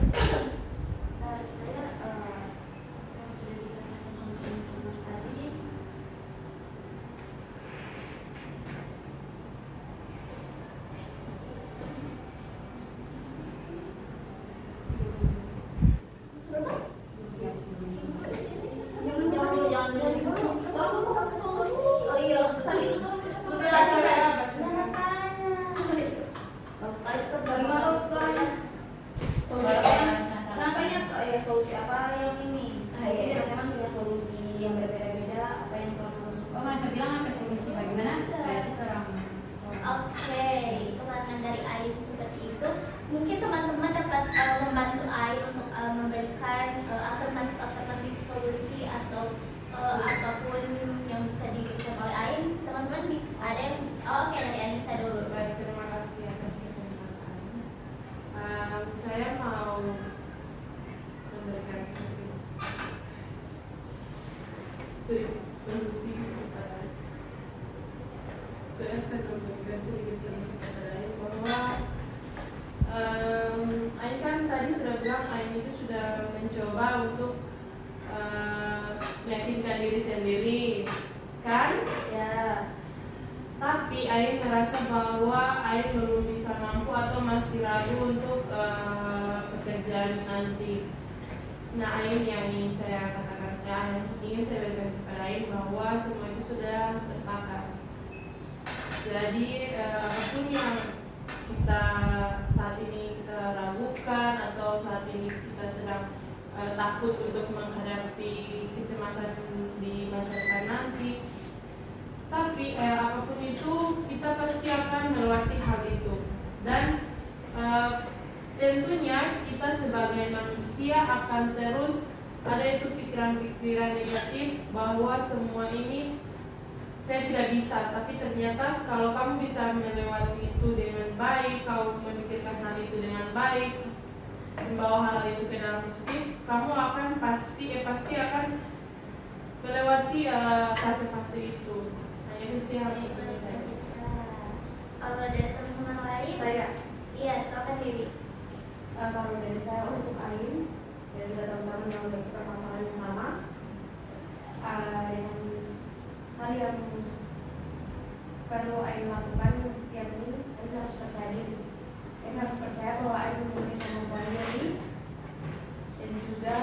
yang sudah dikatakan tadi solusi apa yang ini? Jadi teman-teman punya solusi yang berbeda-beda apa yang teman-teman suka. Oh, nggak usah bilang apa solusi bagaimana? Berarti kurang. Oke, keterangan dari Ain seperti itu. Mungkin teman-teman dapat membantu Ain untuk memberikan alternatif solusi atau apapun yang bisa diberikan oleh Ain. Teman-teman bisa ada yang oke, dari Anissa dulu. Baik, terima kasih atas kesempatan. Saya mau memberikan solusi kepada saya akan memberikan sedikit solusi kepada Ain bahwa Ain kan tadi sudah bilang Ain itu sudah mencoba untuk meyakinkan diri sendiri kan Ya. tapi Ain merasa bahwa Ain belum bisa mampu atau masih ragu untuk pekerjaan nanti. Nah, Ain yang ingin saya katakan, ingin saya berikan kepada Ain bahwa semua itu sudah tertakar. Jadi apapun yang kita saat ini kita ragukan atau saat ini kita sedang takut untuk menghadapi kecemasan di masa depan nanti, tapi apapun itu kita pasti akan melewati hal itu dan tentunya kita sebagai manusia akan terus ada itu pikiran-pikiran negatif bahwa semua ini saya tidak bisa, tapi ternyata kalau kamu bisa melewati itu dengan baik, kamu memikirkan hal itu dengan baik, membawa hal itu ke dalam positif, kamu akan pasti akan melewati fase-fase itu. Nah, itu sih hal yang bisa saya. Kalau ada teman-teman lain, iya, silakan Dewi. Kalau dari saya untuk Ain dan juga teman-teman yang memiliki permasalahan yang sama dengan hal yang perlu Ain lakukan yakni Ain harus percaya diri. Ain harus percaya bahwa Ain memiliki kemampuan diri dan juga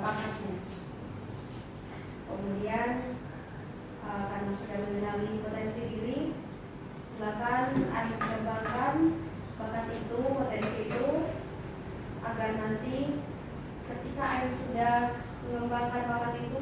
bakatnya. Kemudian karena sudah mengenali potensi diri, silakan Ain kembangkan bakat itu, potensi itu, agar nanti ketika Ain sudah mengembangkan bakat itu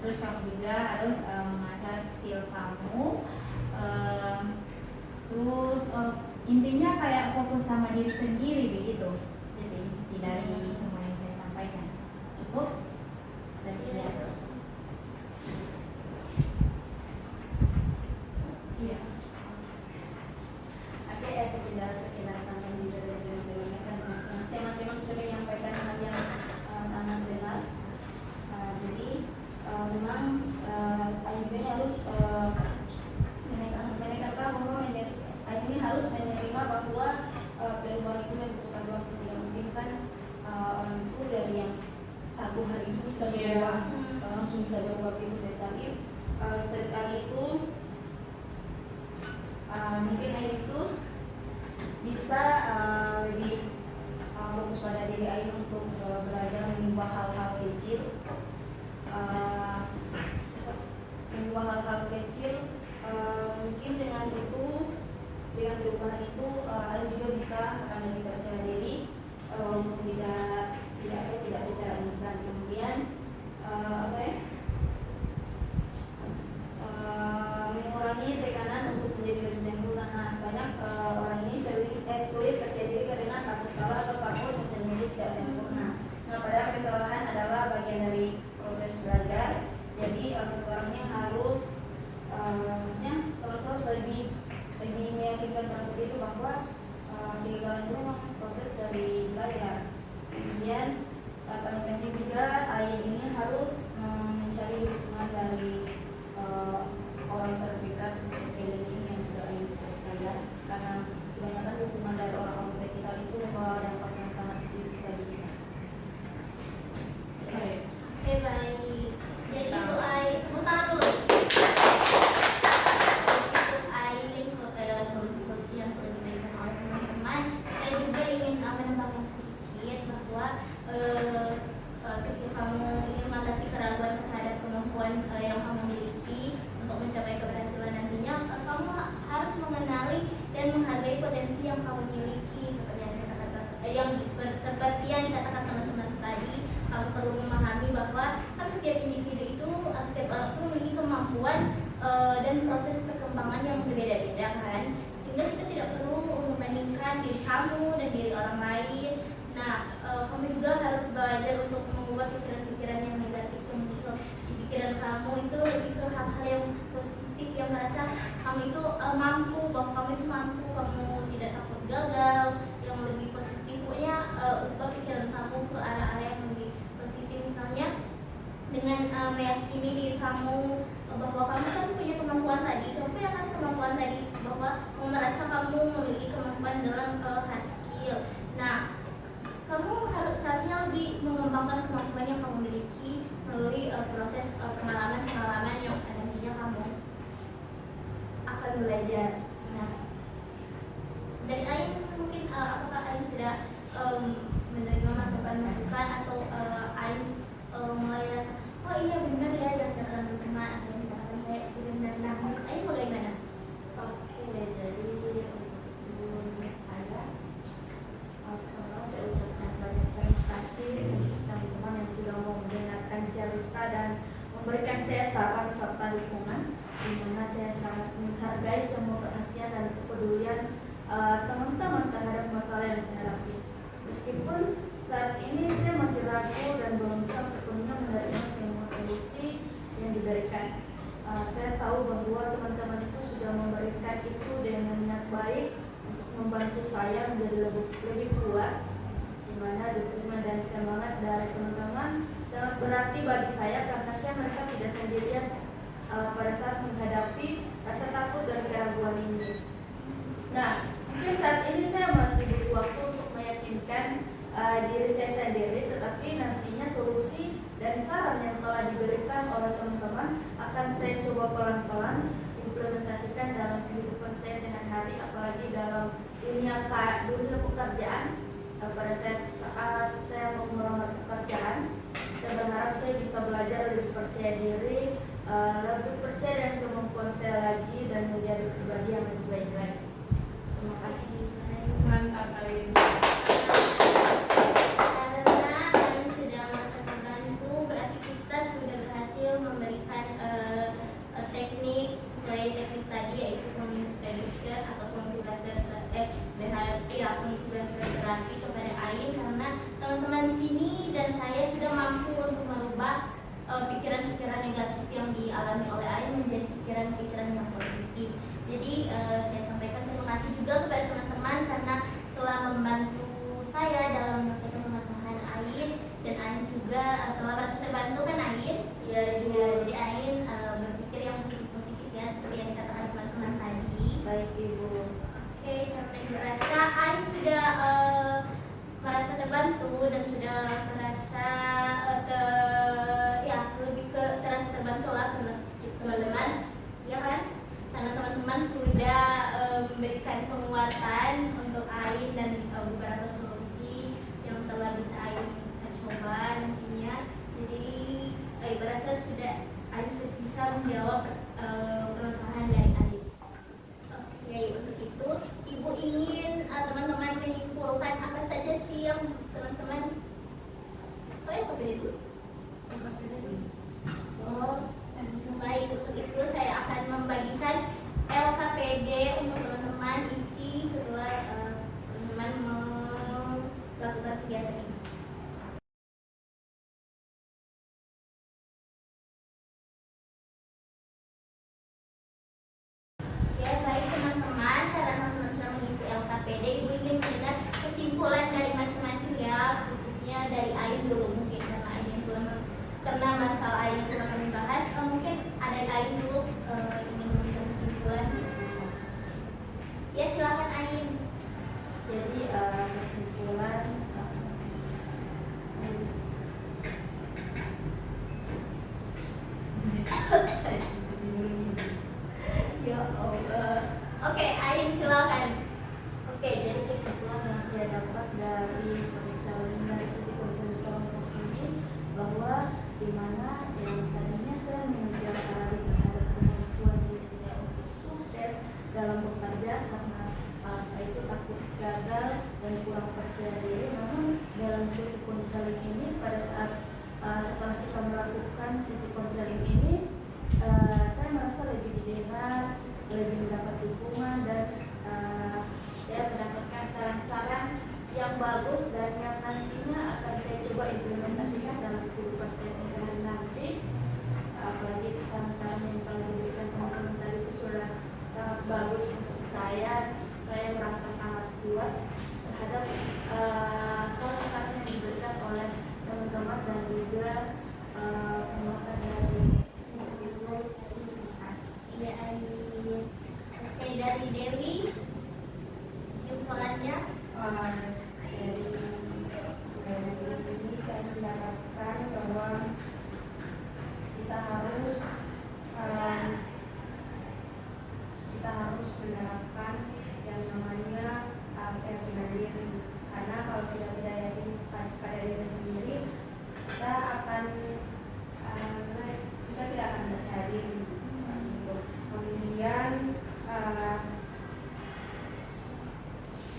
Terus kamu juga harus mengasah skill kamu. Terus intinya kayak fokus sama diri sendiri begitu. Jadi inti dari semua yang saya sampaikan. Cukup? Dan tidak. Iya. Oke, sekedar perkenalkan diri sebelumnya kan teman-teman sudah menyampaikan hal yang sangat benar. Jadi memang ini harus ini harus menerima bahwa perubahan itu membutuhkan waktu. Tidak mungkin kan orang itu dari yang satu hari itu bisa berubah langsung bisa berubah itu tetapi sekali itu mungkin Ain itu bisa lebih fokus pada diri Ain untuk belajar mengubah hal-hal kecil, mungkin dengan perubahan itu Ain juga bisa akan lebih percaya diri walaupun tidak secara instan. Kemudian mengurangi tekanan untuk menjadi lebih sempurna. Nah, banyak orang ini sulit percaya diri karena takut salah atau takut menjadi tidak sempurna. Nah, padahal kesalahan adalah bagian dari proses belajar. Jadi orangnya harus harus lebih meyakinkan terhadap itu bahwa kegagalan itu memang proses dari belajar. Kemudian paling penting juga Ain ini harus mencari dukungan dari orang terdekat di sekeliling yang sudah Ain percaya, karena kebanyakan dukungan dari orang-orang sekitar itu membawa dampak yang sangat positif bagi kita. Oke, baik. Jadi itu Ain, tepuk tangan dulu. Solusi-solusi yang telah diberikan oleh teman-teman. Saya juga ingin menambahkan sedikit bahwa ketika kamu ingin mengatasi keraguan terhadap kemampuan yang kamu miliki untuk mencapai keberhasilan nantinya, kamu harus mengenali dan menghargai potensi yang kamu miliki. Seperti yang dikatakan teman-teman tadi, kamu perlu memahami bahwa kan setiap individu itu, setiap orang itu memiliki kemampuan dan proses perkembangan yang berbeda-beda kan, sehingga kita tidak perlu membandingkan diri kamu dan diri orang lain. Nah, kamu juga harus belajar untuk mengubah pikiran-pikiran yang negatif yang muncul di pikiran kamu, itu lebih ke hal-hal yang positif yang merasa kamu itu mampu, bahwa kamu itu mampu, kamu tidak takut gagal, yang lebih positif. Pokoknya ubah pikiran kamu ke arah-arah yang lebih positif, misalnya dengan meyakini diri kamu bahwa kamu kan punya kemampuan tadi, bahwa kamu merasa kamu memiliki kemampuan dalam hard skill. Nah, kamu harus seharusnya lebih mengembangkan kemampuan yang kamu miliki melalui proses pengalaman yang nantinya kamu akan belajar. Nah, dari Ain mungkin apakah Ain sudah menerima masukan atau Ain mulai rasa oh iya benar ya yang dikatakan teman atau yang dikatakan saya itu benar. Nah, menurut Ain bagaimana? Oke, jadi menurut saya ucapkan banyak terima kasih untuk teman-teman yang sudah mau mendengarkan cerita dan memberikan saya saran serta dukungan, di mana saya sangat menghargai semua perhatian dan kepedulian teman-teman terhadap masalah yang saya hadapi. Meskipun saat ini saya masih ragu dan belum bisa sepenuhnya menerima semua solusi yang diberikan. Saya tahu bahwa teman-teman itu sudah memberikan itu dengan niat baik untuk membantu saya menjadi lebih kuat, di mana dukungan dan semangat dari teman-teman sangat berarti bagi saya karena saya merasa tidak sendirian pada saat menghadapi rasa takut dan keraguan ini. Nah, mungkin saat ini saya masih butuh waktu untuk meyakinkan diri saya sendiri, tetapi nantinya solusi dan saran yang telah diberikan oleh teman-teman akan saya coba pelan-pelan implementasikan dalam kehidupan saya sehari-hari, apalagi dalam dunia pekerjaan. Pada saat saya mau melamar pekerjaan, saya berharap saya bisa belajar lebih percaya diri, lebih percaya dengan kemampuan saya lagi, dan menjadi pribadi yang lebih baik lagi. Terima kasih. Mantap Ain. Karena kami sudah merasakan itu, berarti kita sudah berhasil memberikan dari Ain dulu ingin memberikan kesimpulan. Ya silakan Ain. Jadi kesimpulan Ya Allah. Oke, Ain silakan. Oke, jadi kesimpulan yang saya dapat dari sisi konseling kelompok ini bahwa di mana yang tadinya saya mengejar terhadap kemampuan diri saya untuk sukses dalam bekerja karena saya itu takut gagal dan kurang percaya diri. Namun dalam sisi konseling ini pada saat setelah kita melakukan sisi konseling ini saya merasa lebih didengar, lebih mendapat dukungan dan saya mendapatkan saran-saran yang bagus dan yang nantinya akan saya coba implementasikan dalam kehidupan saya sehari-hari nanti. Apalagi saran-saran yang telah diberikan teman-teman tadi itu sudah sangat bagus untuk saya. Saya merasa sangat puas terhadap saran-saran yang diberikan oleh teman-teman dan juga penguatan dari Iya Ain. Oke, dari Dewi kesimpulannya. Dari ini saya mendapatkan bahwa kita harus menerapkan yang namanya keyakinan diri, karena kalau kita tidak yakin pada diri sendiri, kita tidak akan percaya diri. Kemudian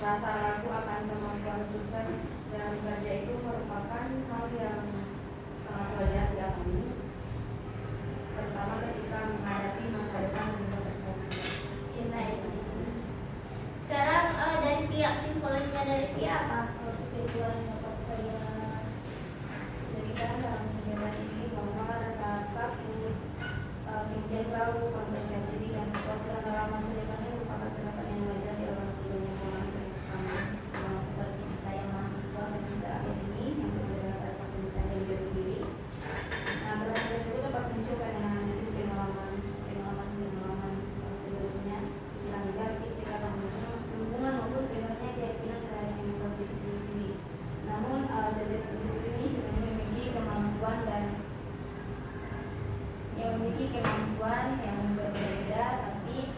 rasa ragu akan kemampuan sukses dalam bekerja itu merupakan hal yang sangat wajar dialami, terutama ketika menghadapi masa depan dan persaingan. Sekarang dari pihak kesimpulannya dari pihak apa? Kalau kesimpulan yang dapat saya berikan dalam kegiatan ini bahwa rasa takut, kemudian ragu, percaya diri dan kekhawatiran dalam masa depan ini merupakan perasaan yang wajar di dalam banyak orang, terutama seperti kita yang mahasiswa semester akhir ini yang sebenarnya dapat mencari diri. Nah, berhasil tersebut dapat menunjukkan yang namanya itu pengalaman sebelumnya yang negatif ketika hubungan maupun primernya keyakinan terhadap yang positif ini. Namun setiap individu ini sebenarnya memiliki kemampuan yang berbeda, tapi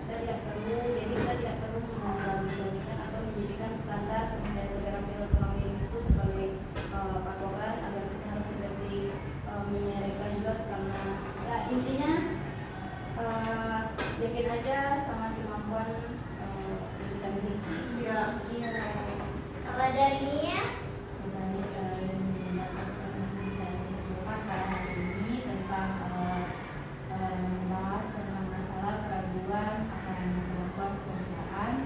kita tidak perlu membandingkan atau menjadikan standar dari toleransi otonomi itu sebagai patokan agar kita harus seperti menyerahkan juga, karena ya intinya yakin aja sama kemampuan yang kita miliki. Iya. Kalau dari Nia, membahas tentang masalah keraguan akan kemampuan pekerjaan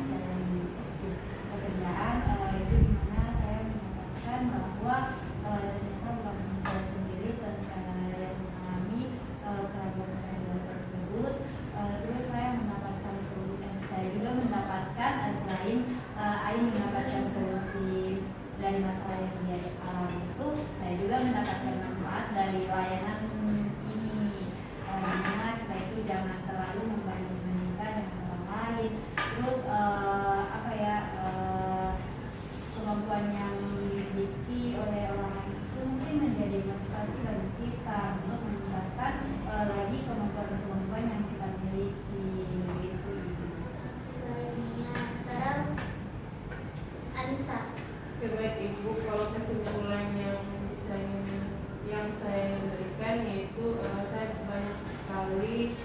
itu dimana saya mengatakan bahwa ternyata bukan saya sendiri yang mengalami keraguan tersebut. Terus saya juga mendapatkan selain Ain mendapatkan solusi dari masalah yang dia alami itu, saya juga mendapatkan manfaat dari layanan ini, dimana kita itu jangan terlalu membanding-bandingkan dengan orang lain. Terus kemampuan yang dimiliki oleh orang lain itu mungkin menjadi motivasi bagi kita untuk meningkatkan lagi kemampuan yang kita miliki begitu. sekarang Anissa. Baik Ibu, kalau kesimpulan yang saya berikan yaitu saya banyak sekali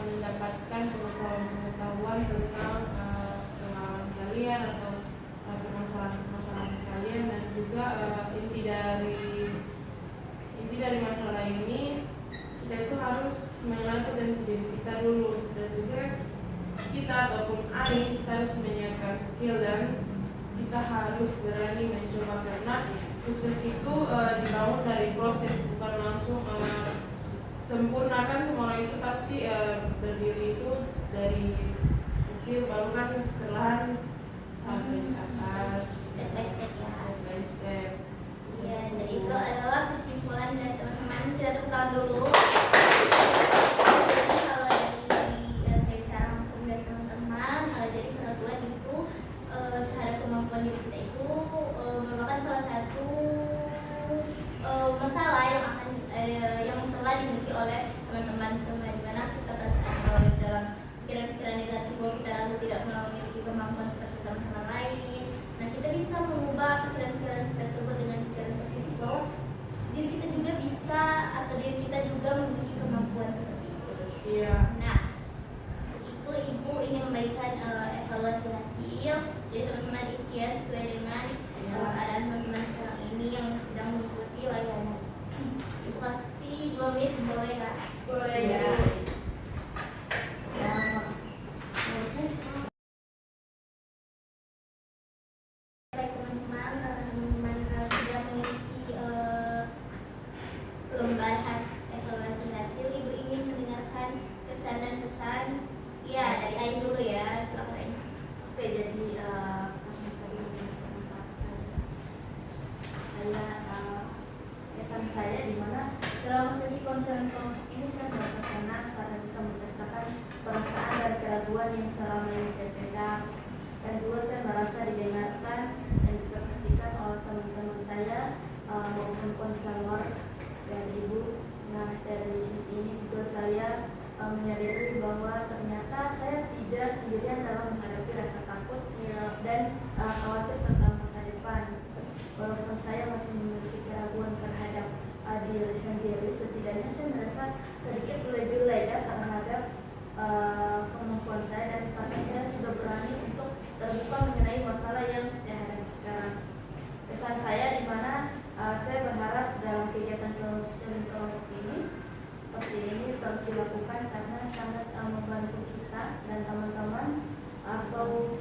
mendapatkan pengetahuan tentang pengalaman kalian atau permasalahan kalian, dan juga inti dari masalah ini kita itu harus mengenal potensi diri kita dulu, dan juga kita ataupun Ain kita harus menyiapkan skill dan kita harus berani mencoba, karena sukses itu dibangun dari proses, bukan langsung sempurna. Kan semua orang itu pasti berdiri itu dari kecil, baru kan perlahan sampai ke atas, Step by step ya. step by step. Ya, jadi itu adalah kesimpulan dari teman-teman. Kita tepuk tangan masalah yang telah dimiliki oleh teman-teman semua, di mana kita berasal dalam pikiran-pikiran negatif bahwa kita lalu tidak memiliki kemampuan seperti teman-teman lain. Nah, kita bisa mengubah pikiran-pikiran tersebut dengan pikiran positif bahwa diri kita juga bisa atau diri kita juga memiliki kemampuan seperti itu. Iya. Nah, itu ibu ingin memberikan evaluasi hasil. Jadi teman-teman isi ya sesuai dengan keadaan teman-teman sekarang ini yang sedang mengikuti layanan. Ibu kasih 2 menit boleh kak? Boleh Ya. Ya. Baik teman-teman, teman-teman sudah mengisi lembar evaluasi hasil. Ibu ingin mendengarkan kesan dan pesan. Ya, dari Ain dulu ya, silakan Ain. Oke, jadi tadi kesan saya di mana selama sesi konseling kelompok ini saya merasa senang karena bisa menceritakan perasaan dan keraguan yang selama ini saya pegang. Dan dua, saya merasa didengarkan dan diperhatikan oleh teman-teman saya maupun konselor dan ibu. Nah, dari sisi ini juga saya menyadari bahwa ternyata saya tidak sendirian dalam menghadapi rasa takut dan khawatir tentang masa depan. Walaupun saya masih memiliki keraguan terhadap diri sendiri, setidaknya saya merasa sedikit lebih lega terhadap kemampuan saya, dan karena saya sudah berani untuk terbuka mengenai masalah yang saya hadapi sekarang. Kesan saya di mana saya berharap dalam kegiatan konseling kelompok ini seperti ini terus dilakukan karena sangat membantu kita dan teman-teman atau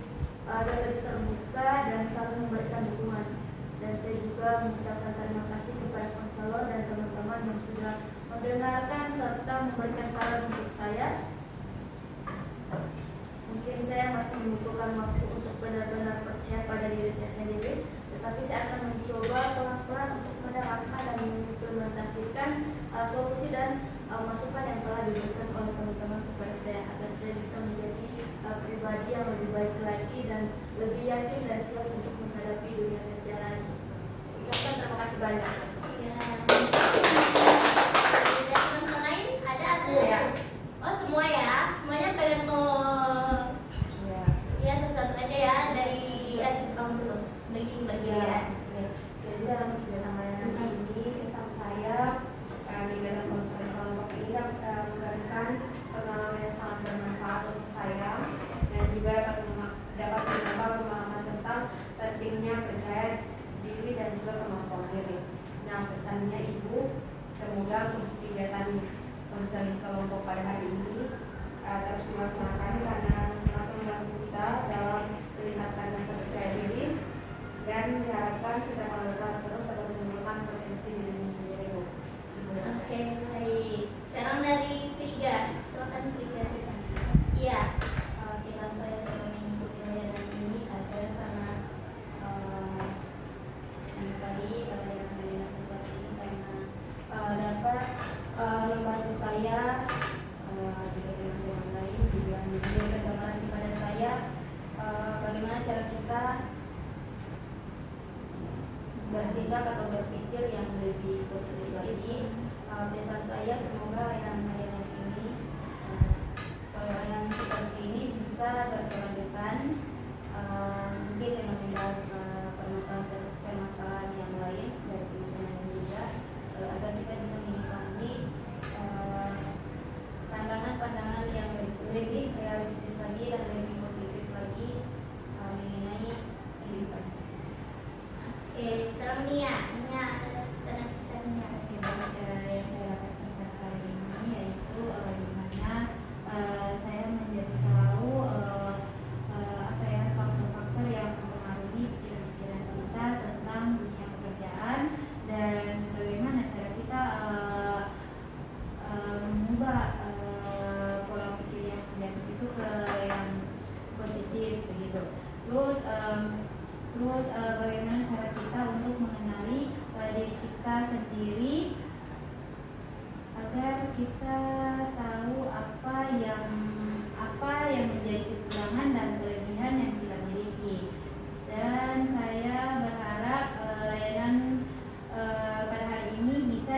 lebih terbuka dan saling memberikan dukungan. Dan saya juga mengucapkan terima kasih kepada konselor dan teman-teman yang sudah mendengarkan serta memberikan saran untuk saya. Mungkin saya masih membutuhkan waktu untuk benar-benar percaya pada diri saya sendiri, tetapi saya akan mencoba pelan-pelan untuk menerapkan dan mengimplementasikan solusi dan masukan yang telah diberikan oleh teman-teman kepada saya agar saya bisa menjadi pribadi yang lebih baik lagi dan lebih yakin dan siap untuk menghadapi dunia kerja lagi. Ucapkan terima kasih banyak. Ya. Teman-teman lain ada atau Iya. Oh semua ya, semuanya pengen mau ya satu-satu aja ya dari Jepang dulu. Bagi ya. Jadi dalam kegiatan layanan ini, kesan saya di dalam konseling kelompok ini memberikan pengalaman yang sangat bermanfaat untuk saya, dan juga dapat menambah pemahaman tentang pentingnya percaya diri dan juga kemampuan diri. Nah, pesannya Ibu, semoga untuk kegiatan konseling kelompok pada hari ini terus dilaksanakan karena sangat membantu kita dalam meningkatkan rasa percaya diri, dan diharapkan setiap anggota terus dapat mengembangkan potensi dirinya sendiri, Bu. Oke, baik. Sekarang dari Friga, silakan Friga. Iya. Kesan saya setelah mengikuti layanan ini, saya sangat menyukai layanan seperti ini karena dapat membantu saya juga teman-teman lain juga memberikan gambaran kepada saya bagaimana cara kita bertindak atau berpikir yang lebih positif lagi. Pesan saya semoga layanan-layanan ini layanan seperti ini bisa berkelanjutan, mungkin dengan membahas permasalahan yang lain dari teman-teman juga, agar kita bisa memahami pandangan-pandangan yang lebih realistis lagi dan lebih positif lagi mengenai kehidupan. Oke, sekarang Nia ada pesan-pesannya. Yang saya dapatkan hari ini yaitu bagaimana saya menjadi tahu faktor-faktor yang mempengaruhi pikiran kita tentang dunia pekerjaan, dan bagaimana cara kita mengubah pola pikir yang negatif itu ke yang positif begitu. Terus bagaimana cara kita untuk mengenali diri kita sendiri agar kita tahu apa yang menjadi kekurangan dan kelebihan yang kita miliki. Dan saya berharap layanan pada hari ini bisa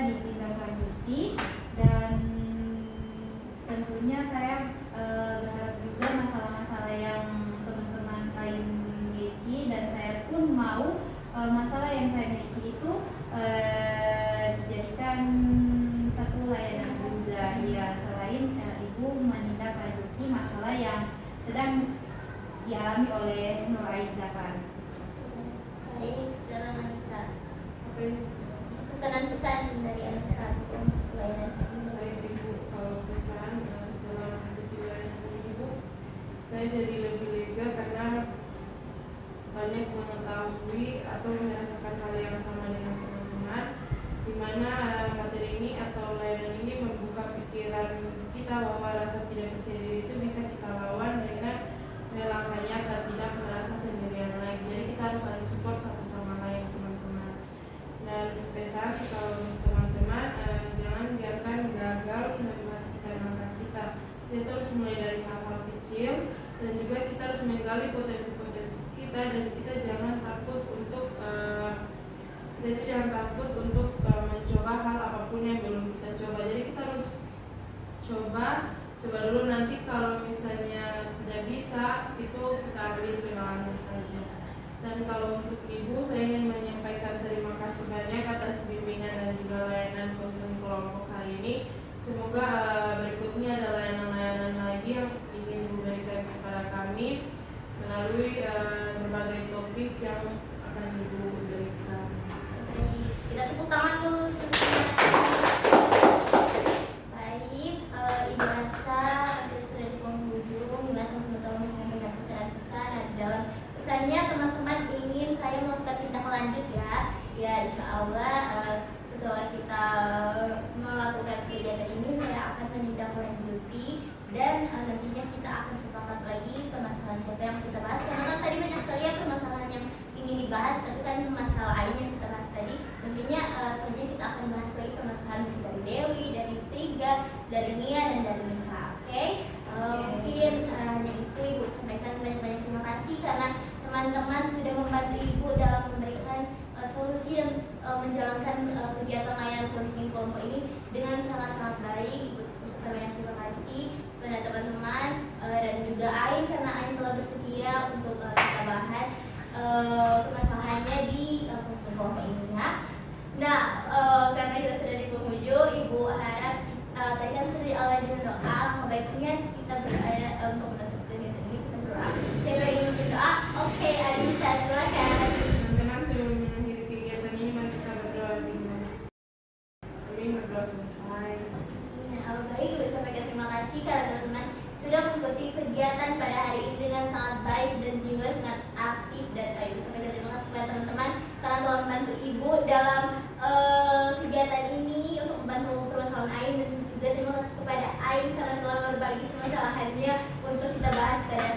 pesan dari Anda selaku untuk pelayanan ini. Baik Ibu, kalau pesan setelah mengikuti layanan ini Ibu, saya jadi lebih lega karena banyak mengetahui atau merasakan hal yang sama dengan teman-teman, di mana materi ini atau layanan ini membuka pikiran kita bahwa rasa tidak percaya diri itu bisa kita lawan dengan melangkah nyata, tidak merasa sendirian lagi. Jadi kita harus saling support satu sama lain teman-teman. Dan pesan kalau teman-teman jangan biarkan gagal mematikan langkah kita. Kita harus mulai dari hal-hal kecil dan juga kita harus menggali potensi-potensi kita, dan kita jangan takut untuk mencoba hal apapun yang belum kita coba. Jadi kita harus coba dulu, nanti kalau misalnya tidak bisa itu kita ambil pengalaman saja. Dan kalau untuk Ibu, saya ingin menyampaikan terima kasih banyak atas bimbingan dan juga layanan konseling kelompok hari ini. Semoga berikutnya ada layanan-layanan lagi yang ingin Ibu berikan kepada kami melalui berbagai topik yang akan Ibu berikan. Kita tepuk tangan dulu. Baik, Ibu rasa kita sudah di penghujung. Gimana teman-teman menyampaikan pesan-pesan? Nah, di dalam pesannya teman-teman ingin saya melakukan tindak lanjut ya. Ya, insya Allah setelah kita melakukan kegiatan ini saya akan menindaklanjuti dan nantinya kita akan sepakat lagi permasalahan siapa yang kita bahas. Karena kan tadi banyak sekali ya permasalahan yang ingin dibahas, tapi kan masalah lain yang kita bahas tadi. Nantinya selanjutnya kita akan bahas lagi permasalahan dari Dewi, dari Friga, dari Nia dan dari Nisa. Oke? Mungkin hanya itu Ibu sampaikan. Banyak-banyak terima kasih karena teman-teman sudah membantu Ibu dalam memberikan solusi dan menjalankan kegiatan layanan konseling kelompok ini dengan sangat-sangat baik. Ibu ucapkan banyak terima kasih kepada teman-teman dan juga Ain karena Ain telah bersedia untuk kita bahas permasalahannya di konseling kelompok ini ya. Nah, karena kita sudah di penghujung, Ibu harap tadi kan sudah diawali dengan doa. Alangkah baiknya kita untuk menutup kegiatan ini kita berdoa. Siapa yang ingin berdoa? Oke, Anissa, silakan. Teman-teman, sebelum mengakhiri kegiatan ini mari kita berdoa dulu. Amin, berdoa selesai. Nah, baik, Ibu sampaikan terima kasih karena teman-teman sudah mengikuti kegiatan pada hari ini dengan sangat baik dan juga sangat aktif. Dan Ibu sampaikan terima kasih kepada teman-teman karena telah membantu Ibu dalam kegiatan ini untuk membantu permasalahan Ain, dan juga terima kasih kepada Ain karena telah berbagi permasalahannya untuk kita bahas pada